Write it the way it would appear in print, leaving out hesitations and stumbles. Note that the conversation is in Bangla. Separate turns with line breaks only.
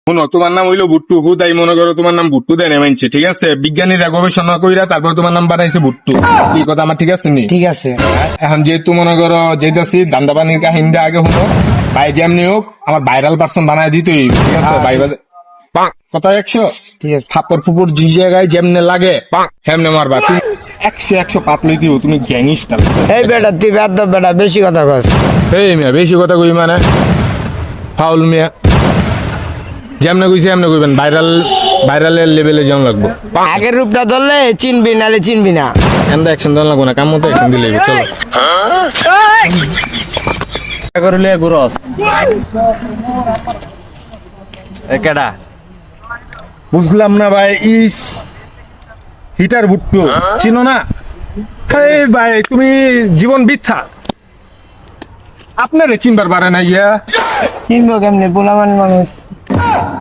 শুনো, তোমার নাম হইলো ভুট্টু, হুদাই মনে করো তোমার নাম ভুট্টু দেয় না মানছে, ঠিক আছে? বিজ্ঞানীরা গবেষণা কইরা তারপর তোমার নাম বানাইছে ভুট্টু। এই কথা আমার ঠিক আছে নি?
ঠিক আছে।
এখন যেহেতু মনে করো যেতেছি দান্দা পানির কাহিনীটা আগে শুনো। ভাই যেমনি হোক আমার ভাইরাল পার্সন বানায় দিতেই হইবে, ঠিক আছে? ভাই কথা 100,
ঠিক আছে।
থাপ্পর ফুপুর যে জায়গায় যেমনে লাগে হেমনে মারবা। তুমি 100 পাতলই দিও, তুমি গ্যাংস্টার।
এই বেটা তুই বেদ বেটা বেশি কথা কস।
এই মিয়া বেশি কথা কই মানে ফাউল মিয়া, যেমনে কইছি এমনে কইবেন, ভাইরালের লেভেলে যেমন লাগবো।
আগের রূপটা ধরলে চিনবি নালে চিনবি না।
এমন অ্যাকশন দেওয়া লাগবো না, কাম মতো অ্যাকশন দিলে হইবে, চলো।
করলে গুরস একেডা
বুঝলাম না ভাই, ইস হিটার ভুট্টু চিনো না? এই ভাই তুমি জীবন বৃথা, আপনারে চিনবার পারে না ইয়া।
চিনবো কেমনে, পোলামান মানুষ।